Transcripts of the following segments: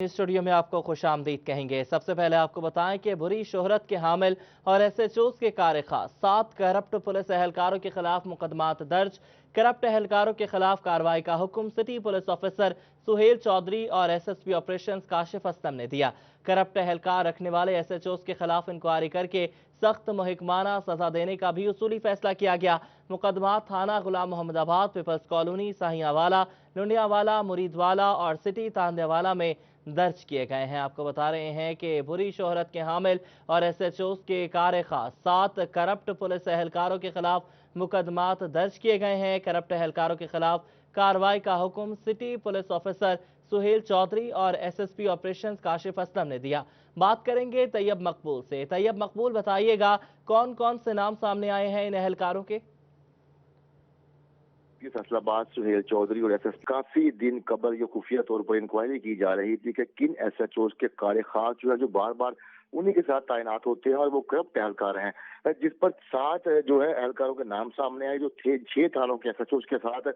Studio में आपको खुशामदीद कहेंगे। सबसे पहले आपको बताएं कि बुरी शोहरत के हामिल और एसएचओ के कारखास 7 करप्ट पुलिस एहलकारों के खिलाफ मुकदमात दर्ज। करप्ट एहलकारों के खिलाफ कार्रवाई का हुक्म city police officer Suhail Chaudhry और एसएसपी ऑपरेशंस काशिफ असलम ने दिया। करप्ट एहलकार रखने वाले एसएचओ के खिलाफ इंक्वायरी करके सख्त मुहिकमाना सजा देने का भी उसूली फैसला किया गया। मुकदमा थाना गुलाम मोहम्मदाबाद, पीपल्स कॉलोनी, साहियावाला, लुंडियावाला, मुरीदवाला और सिटी तांदेवाला में दर्ज किए गए हैं। आपको बता रहे हैं कि बुरी शोहरत के हामिल और एसएचओ के कारखास 7 करप्ट पुलिस एहलकारों के खिलाफ मुकदमात दर्ज किए गए हैं। करप्ट एहलकारों के खिलाफ कार्रवाई का हुक्म city police officer Suhail Chaudhry और एसएसपी ऑपरेशंस काशिफ असलम ने दिया। बात करेंगे तैयब मकबूल से। तैयब मकबूल, बताइएगा कौन कौन से नाम सामने आए हैं इन एहलकारों के? फैसलाबाद सुहेल चौधरी और एसएस काफी दिन कबल ये खुफिया तौर पर इंक्वायरी की जा रही थी कि किन एसएचओ के कारखास जो है जो बार बार उन्हीं के साथ तैनात होते हैं और वो करप्ट एहलकार हैं, जिस पर 7 जो है एहलकारों के नाम सामने आए जो थे 6 थानों के एसएचओ के साथ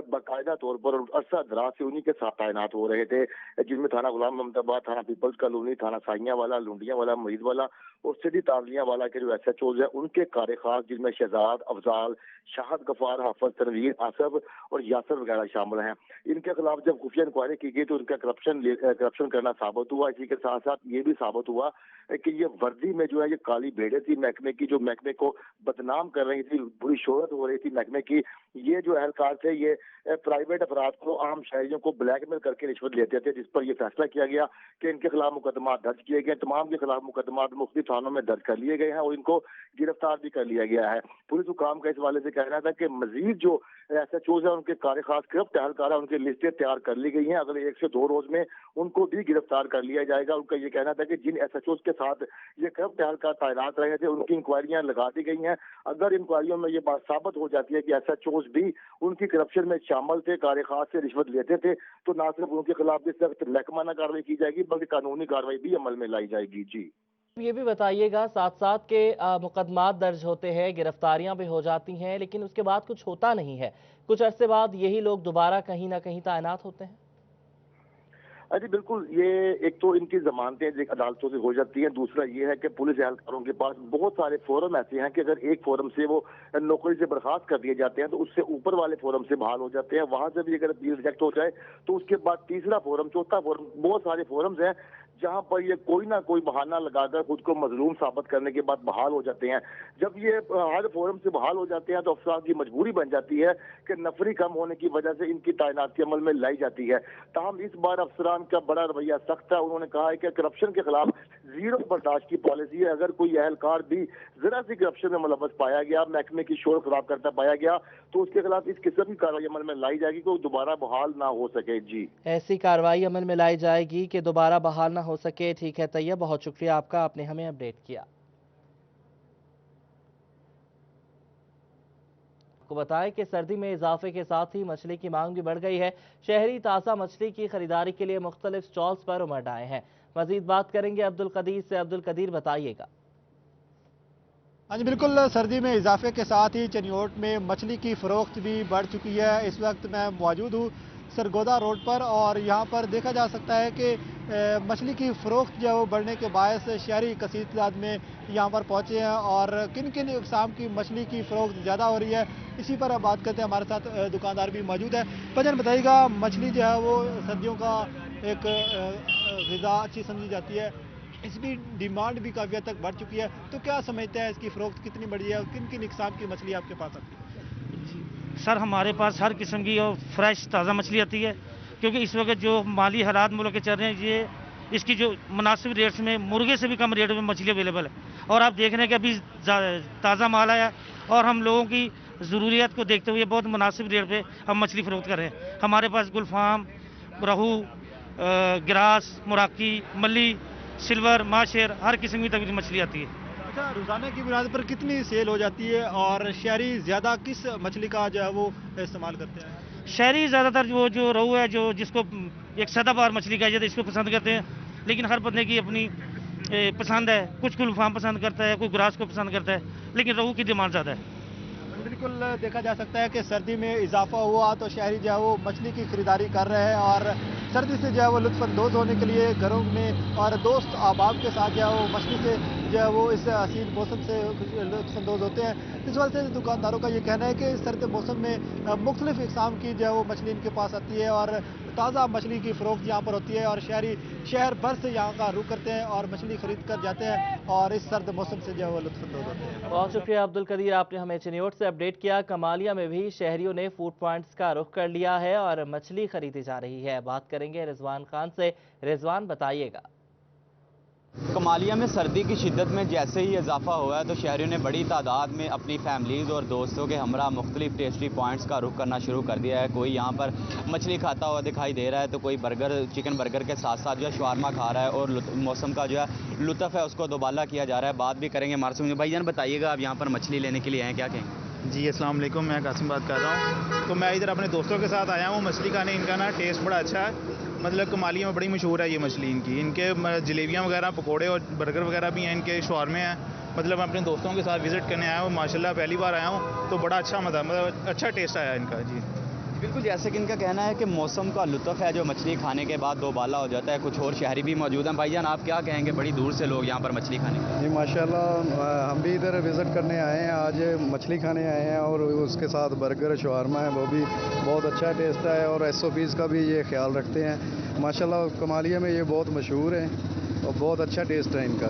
बाकायदा तौर पर अरसा दराज से उन्हीं के साथ तैनात हो रहे थे, जिसमें थाना गुलाम मोहम्मदाबाद, थाना पीपल्स कॉलोनी, थाना साइयावाला, लुंडियावाला, मुरीदवाला और सिटी तांदियावाला के जो एसएचओ है उनके कारखास जिनमें शहजाद, अफजाल, शाहद गफार, हाफिज, तनवीर, आसफ और यासर वगैरह शामिल हैं। इनके खिलाफ जब खुफिया इंक्वायरी की गई तो उनका करप्शन करना साबित हुआ। इसी के साथ साथ ये भी साबित हुआ कि ये वर्दी में जो है ये काली भेड़े थी महकमे की, जो महकमे को बदनाम कर रही थी, बुरी शोहरत हो रही थी महकमे की। ये जो एहलकार थे ये प्राइवेट अफराद को, आम शहरियों को ब्लैकमेल करके रिश्वत लेते थे, जिस पर यह फैसला किया गया कि इनके खिलाफ मुकदमा दर्ज किए गए। तमाम के खिलाफ मुकदमा मुख्तलिफ थानों में दर्ज कर लिए गए हैं और इनको गिरफ्तार भी कर लिया गया है। पुलिस हुकाम का इस वाले से कहना था कि मजीद जो एसएचओ है उनके कारखास करप्ट एहलकार है उनकी लिस्टें तैयार कर ली गई हैं, अगले 1 से 2 रोज में उनको भी गिरफ्तार कर लिया जाएगा। उनका ये कहना था कि जिन एसएचओ के साथ ये करप्ट एहलकार तैनात रहे थे उनकी इंक्वायरियां लगा दी गई हैं। अगर इंक्वायरियों में ये बात साबित हो जाती है कि एसएचओ भी उनकी करप्शन में शामिल थे, कारखास से रिश्वत लेते थे, तो न सिर्फ उनके खिलाफ भी सख्त महकमाना कार्रवाई की जाएगी बल्कि कानूनी कार्रवाई भी अमल में लाई जाएगी। जी ये भी बताइएगा, साथ साथ के मुकदमात दर्ज होते हैं, गिरफ्तारियां भी हो जाती हैं, लेकिन उसके बाद कुछ होता नहीं है। कुछ अरसे बाद यही लोग दोबारा कहीं ना कहीं तैनात होते हैं। जी बिल्कुल, ये एक तो इनकी जमानतें अदालतों से हो जाती हैं, दूसरा ये है कि पुलिस एहलकारों के पास बहुत सारे फोरम ऐसे हैं कि अगर एक फोरम से वो नौकरी से बर्खास्त कर दिए जाते हैं तो उससे ऊपर वाले फोरम से बहाल हो जाते हैं। वहां से भी अगर अपील रिजेक्ट हो जाए तो उसके बाद तीसरा फोरम, चौथा फोरम, बहुत सारे फोरम्स हैं जहां पर ये कोई ना कोई बहाना लगाकर खुद को मजलूम साबित करने के बाद बहाल हो जाते हैं। जब ये हर फोरम से बहाल हो जाते हैं तो अफसरान की मजबूरी बन जाती है कि नफरी कम होने की वजह से इनकी तैनाती अमल में लाई जाती है। ताहम इस बार अफसरान का बड़ा रवैया सख्त है। उन्होंने कहा है कि करप्शन के खिलाफ जीरो बर्दाश्त की पॉलिसी है। अगर कोई एहलकार भी जरा सी करप्शन में मुलव्वस पाया गया, महकमे की शोर खराब करता पाया गया, तो उसके खिलाफ इस किस्म की कार्रवाई अमल में लाई जाएगी कि दोबारा बहाल ना हो सके। जी ऐसी कार्रवाई अमल में लाई जाएगी कि दोबारा बहाल ना हो सके। ठीक है तैयब, बहुत शुक्रिया आपका, आपने हमें अपडेट किया। आपको बताएं कि सर्दी में इजाफे के साथ ही मछली की मांग भी बढ़ गई है। शहरी ताज़ा मछली की खरीदारी के लिए मुख्तलिफ स्टॉल्स पर उमड़ आए हैं। मजीद बात करेंगे अब्दुल कदीर से। अब्दुल कदीर, बताइएगा। हाँ जी बिल्कुल, सर्दी में इजाफे के साथ ही चनियोट में मछली की फ़रोख्त भी बढ़ चुकी है। इस वक्त मैं मौजूद हूँ सरगोदा रोड पर और यहाँ पर देखा जा सकता है कि मछली की फ़रोख्त जो है वो बढ़ने के बायस शहरी कसीर तादाद में यहाँ पर पहुँचे हैं और किन किन इक़साम की मछली की फ़रोख्त ज़्यादा हो रही है इसी पर अब बात करते हैं। हमारे साथ दुकानदार भी मौजूद है। भजन बताइएगा, मछली जो है वो सर्दियों का एक ग़िज़ा अच्छी समझी जाती है, इसकी डिमांड भी काफ़ी हद तक बढ़ चुकी है, तो क्या समझते हैं इसकी फ़रोख्त कितनी बढ़ी है और किन किन इक़साम की मछली आपके पास आती है? सर हमारे पास हर किस्म की और फ्रेश ताज़ा मछली आती है, क्योंकि इस वक्त जो माली हालात मुल्क के चल रहे हैं, ये इसकी जो मुनासिब रेट्स में मुर्गे से भी कम रेट में मछली अवेलेबल है। और आप देख रहे हैं कि अभी ताज़ा माल आया और हम लोगों की ज़रूरियत को देखते हुए बहुत मुनासिब रेट पे हम मछली फ़रोख्त कर रहे हैं। हमारे पास गुलफाम, रहू, गिरास, मुराकी, मल्ली, सिल्वर, माशेर, हर किस्म की तकरीबन मछली आती है। अच्छा, रोज़ाना की बुनियाद पर कितनी सेल हो जाती है और शहरी ज़्यादा किस मछली का जो है वो इस्तेमाल करते हैं? शहरी ज़्यादातर वो जो रहू है, जो जिसको एक सदाबहार मछली कहा जाता है, इसको पसंद करते हैं, लेकिन हर बंदे की अपनी पसंद है। कुछ गुलफाम पसंद करता है, कोई ग्रास को पसंद करता है, लेकिन रहू की डिमांड ज़्यादा है। बिल्कुल देखा जा सकता है कि सर्दी में इजाफा हुआ तो शहरी जो है वो मछली की खरीदारी कर रहे हैं और सर्दी से जो है वो लुत्फ अंदोज होने के लिए घरों में और दोस्त अहबाब के साथ जो है वो मछली से जो है वो इस हसीन मौसम से लुत्फ अंदोज होते हैं। इस वजह से दुकानदारों का ये कहना है कि इस सर्द मौसम में मुख्तलिफ इक़साम की जो है वो मछली इनके पास आती है और ताज़ा मछली की फ़रोख्त यहाँ पर होती है और शहर भर से यहाँ का रुख करते हैं और मछली खरीद कर जाते हैं और इस सर्द मौसम से जो है वो लुत्फ अंदोज होते हैं। बहुत शुक्रिया अब्दुल कदीर, आपने हमें चिन्योट से अपडेट किया। कमालिया में भी शहरियों ने फूड पॉइंट्स का रुख कर लिया है और मछली खरीदी जा रही है। बात करेंगे रिजवान खान से। रिजवान, बताइएगा। कमालिया में सर्दी की शिद्दत में जैसे ही इजाफा हुआ है तो शहरियों ने बड़ी तादाद में अपनी फैमिलीज़ और दोस्तों के हमरा मुख्तलिफ टेस्टी पॉइंट्स का रुख करना शुरू कर दिया है। कोई यहाँ पर मछली खाता हुआ दिखाई दे रहा है तो कोई चिकन बर्गर के साथ साथ जो है शवारमा खा रहा है और मौसम का जो है लुत्फ़ है उसको दोबाला किया जा रहा है। बात भी करेंगे हमारे से। भाईजान बताइएगा, आप यहाँ पर मछली लेने के लिए आए, क्या कहेंगे? जी अस्सलाम वालेकुम, मैं कासिम बात कर रहा हूँ। तो मैं इधर अपने दोस्तों के साथ आया हूँ मछली खाने। इनका ना टेस्ट बड़ा अच्छा है, मतलब कमालिया में बड़ी मशहूर है ये मछली इनकी। इनके जलेबियाँ वगैरह, पकोड़े और बर्गर वगैरह भी हैं, इनके शवारमे हैं। मतलब मैं अपने दोस्तों के साथ विज़िट करने आया हूँ, माशाल्लाह पहली बार आया हूँ तो बड़ा अच्छा मतलब अच्छा टेस्ट आया इनका। जी बिल्कुल, जैसे कि इनका कहना है कि मौसम का लुत्फ़ है जो मछली खाने के बाद दोबाला हो जाता है। कुछ और शहरी भी मौजूद हैं। भाईजान, आप क्या कहेंगे, बड़ी दूर से लोग यहाँ पर मछली खाने? जी माशाल्लाह, हम भी इधर विज़िट करने आए हैं, आज मछली खाने आए हैं और उसके साथ बर्गर शवारमा है, वो भी बहुत अच्छा टेस्ट है और SOPs का भी ये ख्याल रखते हैं। माशाल्लाह कमालिया में ये बहुत मशहूर है और बहुत अच्छा टेस्ट है इनका।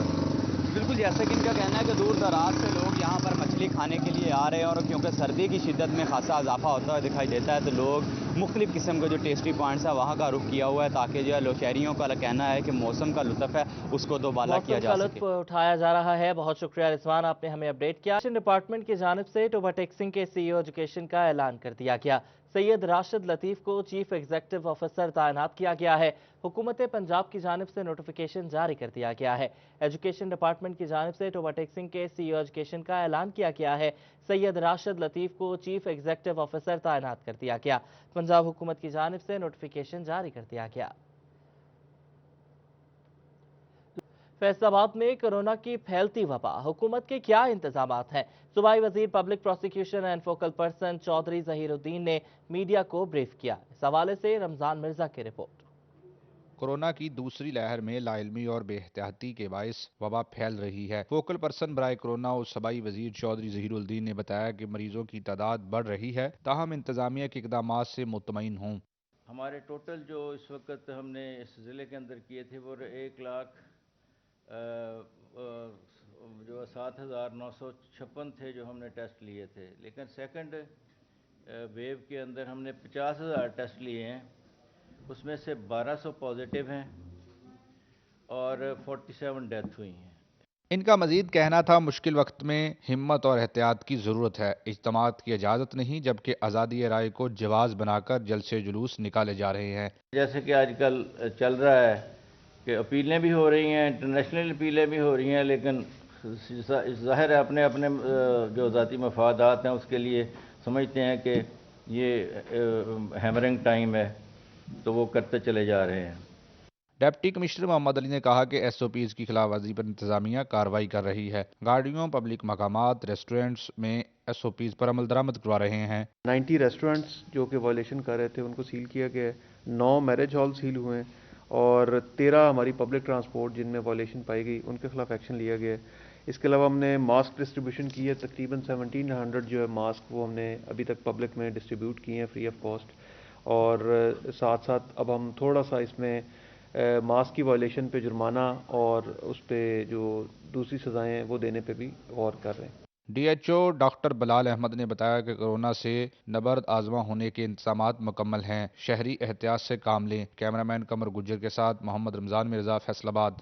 बिल्कुल, जैसे कि इनका कहना है कि दूर दराज से लोग यहाँ पर मछली खाने के लिए आ रहे हैं और क्योंकि सर्दी की शिद्दत में खासा इजाफा होता हुआ दिखाई देता है तो लोग मुख्तलिफ किस्म के जो टेस्टी पॉइंट्स है वहाँ का रुख किया हुआ है ताकि जो है शहरियों का कहना है कि मौसम का लुत्फ़ है उसको दोबाला किया जा सके। लुत्फ़ उठाया जा रहा है। बहुत शुक्रिया रिजवान, आपने हमें अपडेट किया। एजुकेशन डिपार्टमेंट की जानिब से ओवरटेक्सिंग के CEO एजुकेशन का ऐलान कर दिया गया। सैयद राशिद लतीफ़ को चीफ एग्जीक्यूटिव ऑफिसर तैनात किया गया है। हुकूमत पंजाब की जानिब से नोटिफिकेशन जारी कर दिया गया है। एजुकेशन डिपार्टमेंट की जानिब से ओवरटेक्सिंग के CEO एजुकेशन का ऐलान किया गया है। सैयद राशिद लतीफ़ को चीफ एग्जीक्यूटिव ऑफिसर तैनात कर दिया गया। पंजाब हुकूमत की जानिब से नोटिफिकेशन जारी कर दिया गया। फैसलाबाद में कोरोना की फैलती वबा, हुकूमत के क्या इंतजामात हैं? सूबाई वजीर public prosecution and focal person Chaudhry Zaheeruddin ने मीडिया को ब्रीफ किया। इस हवाले से रमजान मिर्जा की रिपोर्ट। कोरोना की दूसरी लहर में लाइल्मी और बेहतियाती के बायस वबा फैल रही है। फोकल पर्सन बराए कोरोना और सूबाई वजीर चौधरी ज़हीरुद्दीन ने बताया कि मरीजों की तादाद बढ़ रही है, ताहम इंतजामिया के इक़दाम से मुतमईन हूँ। हमारे टोटल जो इस वक्त हमने इस ज़िले के अंदर किए थे वो 1,07,956 थे जो हमने टेस्ट लिए थे, लेकिन सेकंड वेव के अंदर हमने 50,000 टेस्ट लिए हैं, उसमें से 1200 पॉजिटिव हैं और 47 डेथ हुई हैं। इनका मजीद कहना था, मुश्किल वक्त में हिम्मत और एहतियात की ज़रूरत है। इज्तिमात की इजाज़त नहीं, जबकि आज़ादी राय को जवाज़ बनाकर जलसे जुलूस निकाले जा रहे हैं। जैसे कि आजकल चल रहा है कि अपीलें भी हो रही हैं, इंटरनेशनल अपीलें भी हो रही हैं, लेकिन ज़ाहिर है अपने अपने जो ज़ाती मफादात हैं उसके लिए समझते हैं कि ये हैमरिंग टाइम है तो वो करते चले जा रहे हैं। डिप्टी कमिश्नर मोहम्मद अली ने कहा कि SOPs की खिलाफवर्जी पर इंतजामिया कार्रवाई कर रही है। गाड़ियों, पब्लिक मकामात, रेस्टोरेंट्स में SOPs पर अमल दरामद करवा रहे हैं। 90 रेस्टोरेंट्स जो कि वायलेशन कर रहे थे उनको सील किया गया है। 9 मैरिज हॉल सील हुए हैं और 13 हमारी पब्लिक ट्रांसपोर्ट जिनमें वायलेशन पाई गई उनके खिलाफ एक्शन लिया गया है। इसके अलावा हमने मास्क डिस्ट्रीब्यूशन की है, तकरीबन 1700 जो है मास्क वो हमने अभी तक पब्लिक में डिस्ट्रीब्यूट किए हैं फ्री ऑफ कॉस्ट। और साथ साथ अब हम थोड़ा सा इसमें मास्क की वायलेशन पे जुर्माना और उस पे जो दूसरी सज़ाएं हैं वो देने पे भी गौर कर रहे हैं। DHO डॉक्टर बिलाल अहमद ने बताया कि कोरोना से नबर्द आजमा होने के इंतजामात मुकम्मल हैं, शहरी एहतियात से काम लें। कैमरामैन कमर गुज्जर के साथ मोहम्मद रमजान मिर्जा, फैसलाबाद।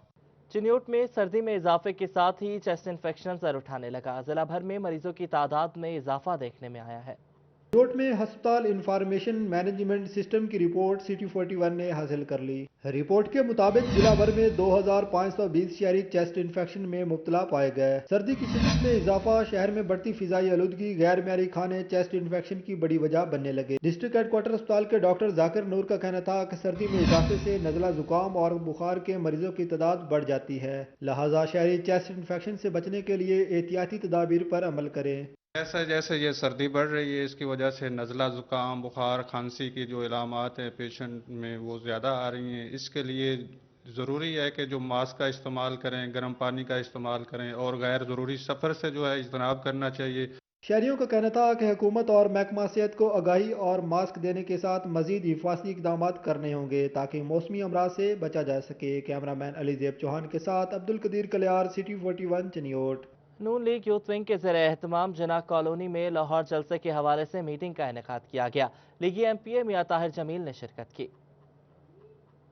चिन्योट में सर्दी में इजाफे के साथ ही चेस्ट इन्फेक्शन सर उठाने लगा। जिला भर में मरीजों की तादाद में इजाफा देखने में आया है। चिन्योट में हस्पताल इंफॉर्मेशन मैनेजमेंट सिस्टम की रिपोर्ट सिटी 41 ने हासिल कर ली। रिपोर्ट के मुताबिक जिला भर में 2520 शहरी चेस्ट इन्फेक्शन में मुब्तला पाए गए। सर्दी की शिद्दत में इजाफा, शहर में बढ़ती फिजाई आलूदगी, गैर मियारी खाने चेस्ट इन्फेक्शन की बड़ी वजह बनने लगे। डिस्ट्रिक्ट हेडक्वार्टर अस्पताल के डॉक्टर जाकिर नूर का कहना था कि सर्दी में इजाफे से नज़ला, जुकाम और बुखार के मरीजों की तादाद बढ़ जाती है, लिहाजा शहरी चेस्ट इन्फेक्शन से बचने के लिए एहतियाती तदाबीर पर अमल करें। जैसे जैसे ये सर्दी बढ़ रही है, इसकी वजह से नज़ला, ज़ुकाम, बुखार, खांसी की जो इलामात हैं पेशेंट में वो ज़्यादा आ रही हैं। इसके लिए ज़रूरी है कि जो मास्क का इस्तेमाल करें, गर्म पानी का इस्तेमाल करें और गैर ज़रूरी सफ़र से जो है इज्तनाब करना चाहिए। शहरियों का कहना था कि हुकूमत और महकमा सेहत को आगाही और मास्क देने के साथ मजीद हिफाजती इकदाम करने होंगे ताकि मौसमी अमराज से बचा जा सके। कैमरामैन अली ज़ेब चौहान के साथ अब्दुल कदीर कलियार, सिटी 41 चनियोट। नून लीग यूथ विंग के ज़ेर एहतमाम जना कॉलोनी में लाहौर जलसे के हवाले से मीटिंग का इनेकाद किया गया। लीगी MPA मियां ताहिर जमील ने शिरकत की।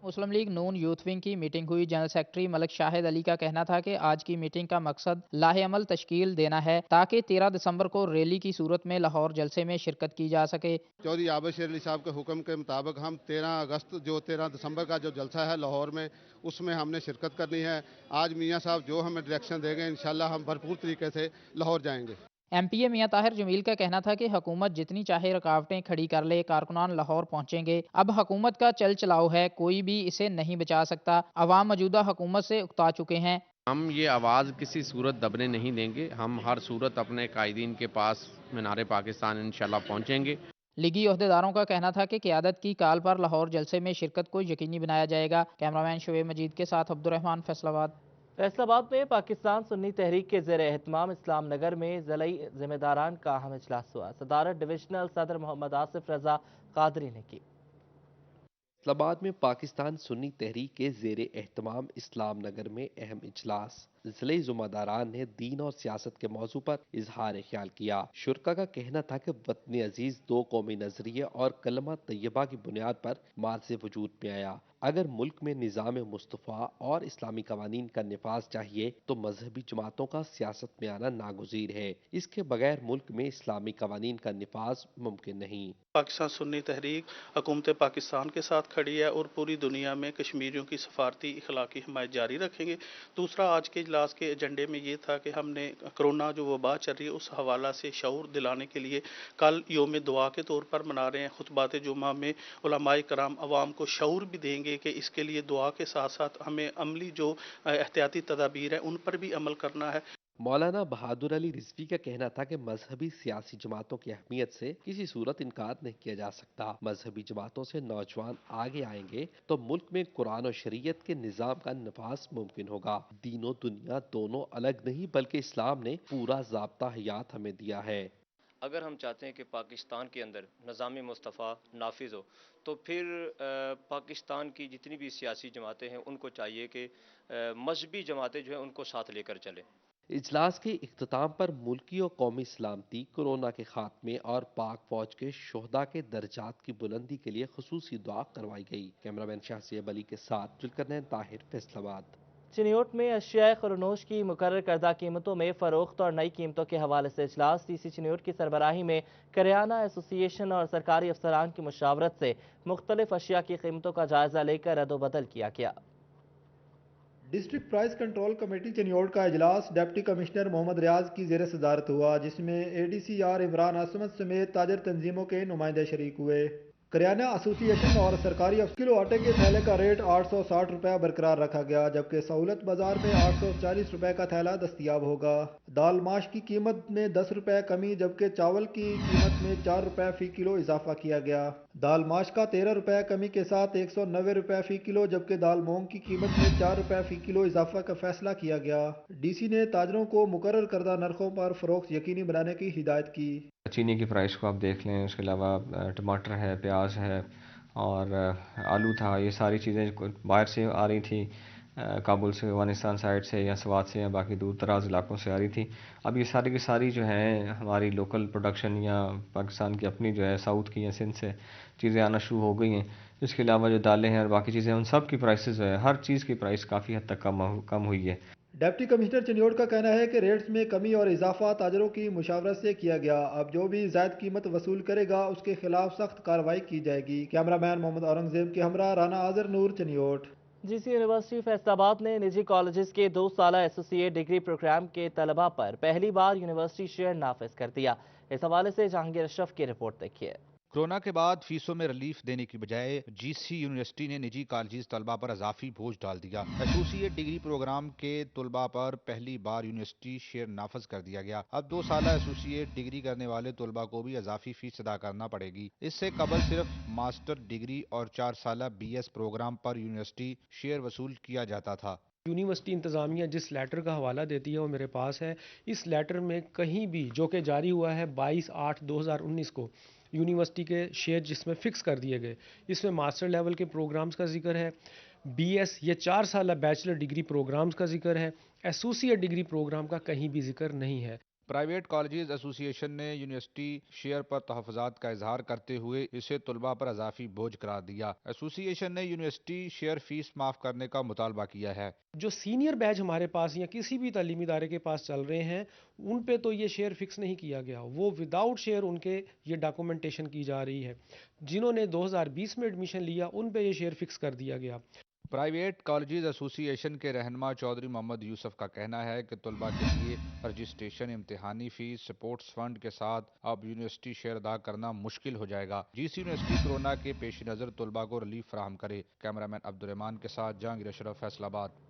मुस्लिम लीग नून यूथ विंग की मीटिंग हुई। जनरल सेक्रेटरी मलिक शाहिद अली का कहना था कि आज की मीटिंग का मकसद लाहे अमल तश्कील देना है ताकि 13 दिसंबर को रैली की सूरत में लाहौर जलसे में शिरकत की जा सके। चौधरी आबिद शेर अली साहब के हुक्म के मुताबिक हम 13 दिसंबर का जो जलसा है लाहौर में, उसमें हमने शिरकत करनी है। आज मियाँ साहब जो हमें डायरेक्शन देंगे, इंशाल्लाह हम भरपूर तरीके से लाहौर जाएंगे। MPA मियां ताहिर जमील का कहना था कि हुकूमत जितनी चाहे रुकावटें खड़ी कर ले, कारकुनान लाहौर पहुंचेंगे। अब हुकूमत का चल चलाव है, कोई भी इसे नहीं बचा सकता। अवाम मौजूदा हुकूमत से उकता चुके हैं। हम ये आवाज़ किसी सूरत दबने नहीं देंगे। हम हर सूरत अपने कायदीन के पास मीनार पाकिस्तान इंशाल्लाह पहुंचेंगे। लीगी ओहदेदारों का कहना था कि क़यादत की काल पर लाहौर जलसे में शिरकत को यकीनी बनाया जाएगा। कैमरामैन शुएब मजीद के साथ अब्दुर्रहमान, फैसलाबाद। फैसलाबाद में पाकिस्तान सुन्नी तहरीक के ज़ेर एहतमाम इस्लाम नगर में ज़िलई ज़िम्मेदारान का अहम इजलास हुआ। सदारत डिविजनल सदर मोहम्मद आसिफ रजा कादरी ने की। इस्लामाबाद में पाकिस्तान सुन्नी तहरीक के ज़ेर एहतमाम इस्लाम नगर में अहम इजलास ज़िले ज़िम्मेदारान ने दीन और सियासत के मौजू पर इजहार ख्याल किया। शुरका का कहना था कि वतन अजीज दो कौमी नजरिए और कलमा तैयबा की बुनियाद पर मार्ज़ वजूद में आया। अगर मुल्क में निज़ाम मुस्तफ़ा और इस्लामी कवानीन का निफाज चाहिए तो मजहबी जमातों का सियासत में आना नागुज़ीर है। इसके बगैर मुल्क में इस्लामी कवानीन का निफाज मुमकिन नहीं। पाकिस्तान सुन्नी तहरीक हुकूमत पाकिस्तान के साथ खड़ी है और पूरी दुनिया में कश्मीरियों की सफारती इखलाकी हिमायत जारी रखेंगे। दूसरा, आज के इजलास के एजेंडे में ये था कि हमने कोरोना जो वबा चल रही है उस हवाला से शऊर दिलाने के लिए कल योम दुआ के तौर पर मना रहे हैं। खुतबात जुमा में उलमाए कराम अवाम को शऊर भी देंगे कि इसके लिए दुआ के साथ साथ हमें अमली जो एहतियाती तदाबीर है उन पर भी अमल करना है। मौलाना बहादुर अली रिजवी का कहना था कि मजहबी सियासी जमातों की अहमियत से किसी सूरत इनकार नहीं किया जा सकता। मजहबी जमातों से नौजवान आगे आएंगे तो मुल्क में कुरान और शरीयत के निज़ाम का नफाज मुमकिन होगा। दीनो दुनिया दोनों अलग नहीं बल्कि इस्लाम ने पूरा ज़ाब्ता हयात हमें दिया है। अगर हम चाहते हैं कि पाकिस्तान के अंदर निज़ाम मुस्तफ़ा नाफिज हो तो फिर पाकिस्तान की जितनी भी सियासी जमातें हैं उनको चाहिए कि मजहबी जमातें जो हैं उनको साथ लेकर चलें। इजलास के इख्तिताम पर मुल्की और कौमी सलामती, कोरोना के खात्मे और पाक फौज के शोहदा के दर्जात की बुलंदी के लिए खुसूसी दुआ करवाई गई। कैमरामैन शाहसिब अली के साथ जुल्करनैन ताहिर, फैसलाबाद। चिनियोट में अशियाए खुरनोश की मुकर्रर करदा कीमतों में फ़रोख्त और नई कीमतों के हवाले से इजलास। DC चिनियोट की सरबराही में करियाना एसोसिएशन और सरकारी अफसरान की मुशावरत से मुख्तलिफ अशिया की कीमतों का जायजा लेकर रद्द-ओ-बदल किया गया। District price control committee Chiniot का इजलास डिप्टी कमिश्नर मोहम्मद रियाज की ज़ेर सदारत हुआ, जिसमें ADCR इमरान असमद समेत ताजर तंजीमों के नुमाइंदे शरीक हुए। करियाना एसोसिएशन और सरकारी किलो आटे के थैले का रेट 860 रुपये बरकरार रखा गया, जबकि सहूलत बाजार में 840 रुपये का थैला दस्तियाब होगा। दाल माश की कीमत में 10 रुपये कमी, जबकि चावल की कीमत में 4 रुपये फी किलो इजाफा किया गया। दाल माश का 13 रुपये कमी के साथ 190 रुपये फी किलो, जबकि दाल मूंग की कीमत में 4 रुपये फी किलो इजाफा का फैसला किया गया। DC ने ताजरों को मुकर्रर करदा नरखों पर फरोख्त यकीनी बनाने की हिदायत की। चीनी की प्राइस को आप देख लें, उसके अलावा टमाटर है, प्याज है और आलू था। ये सारी चीज़ें बाहर से आ रही थी, काबुल से, अफगानिस्तान साइड से या स्वात से या बाकी दूर दराज इलाकों से आ रही थी। अब ये सारी की सारी जो है हमारी लोकल प्रोडक्शन या पाकिस्तान की अपनी जो है साउथ की या सिंध से चीज़ें आना शुरू हो गई हैं। इसके अलावा जो दालें हैं और बाकी चीज़ें, उन सब की प्राइसेस जो है, हर चीज़ की प्राइस काफ़ी हद तक कम हुई है। डिप्टी कमिश्नर चिनियोट का कहना है कि रेट्स में कमी और इजाफा ताजरों की मुशावरत से किया गया। अब जो भी ज़ायद कीमत वसूल करेगा उसके खिलाफ सख्त कार्रवाई की जाएगी। कैमरामैन मोहम्मद औरंगजेब के हमरा राना आजर नूर, चिनियोट। GC यूनिवर्सिटी फैसलाबाद ने निजी कॉलेजेस के 2 साला एसोसिएट डिग्री प्रोग्राम के तलबा पर पहली बार यूनिवर्सिटी शेयर नाफिज कर दिया। इस हवाले से जहांगीर अशरफ की रिपोर्ट देखिए। कोरोना के बाद फीसों में रिलीफ देने की बजाय जीसी यूनिवर्सिटी ने निजी कॉलेज तलबा पर अजाफी बोझ डाल दिया। एसोसिएट डिग्री प्रोग्राम के तलबा पर पहली बार यूनिवर्सिटी शेयर नाफज कर दिया गया। अब 2 साल एसोसिएट डिग्री करने वाले तलबा को भी अजाफी फीस अदा करना पड़ेगी। इससे कबल सिर्फ मास्टर डिग्री और 4 साल BS प्रोग्राम पर यूनिवर्सिटी शेयर वसूल किया जाता था। यूनिवर्सिटी इंतज़ामिया जिस लेटर का हवाला देती है वो मेरे पास है। इस लेटर में कहीं भी, जो कि जारी हुआ है 22/8/2019 को, यूनिवर्सिटी के शेयर जिसमें फ़िक्स कर दिए गए, इसमें मास्टर लेवल के प्रोग्राम्स का जिक्र है, BS ये 4 साल बैचलर डिग्री प्रोग्राम्स का जिक्र है, एसोसिएट डिग्री प्रोग्राम का कहीं भी जिक्र नहीं है। प्राइवेट कॉलेजेस एसोसिएशन ने यूनिवर्सिटी शेयर पर तहफ़्फ़ुज़ात का इजहार करते हुए इसे तलबा पर अजाफी बोझ करार दिया। एसोसिएशन ने यूनिवर्सिटी शेयर फीस माफ़ करने का मुतालबा किया है। जो सीनियर बैच हमारे पास या किसी भी तालीमी इदारे के पास चल रहे हैं, उन पे तो ये शेयर फिक्स नहीं किया गया, वो विदाउट शेयर उनके ये डॉक्यूमेंटेशन की जा रही है। जिन्होंने 2020 में एडमिशन लिया उन पे ये शेयर फिक्स कर दिया गया। प्राइवेट कॉलेजेस एसोसिएशन के रहनुमा चौधरी मोहम्मद यूसुफ का कहना है कि तलबा के लिए रजिस्ट्रेशन, इम्तिहानी फीस, सपोर्ट्स फंड के साथ अब यूनिवर्सिटी शेयर अदा करना मुश्किल हो जाएगा। जीसी यूनिवर्सिटी कोरोना के पेश नज़र तलबा को रिलीफ फराहम करे। कैमरामैन अब्दुल रहमान के साथ जहांगीर अशरफ, फैसलाबाद।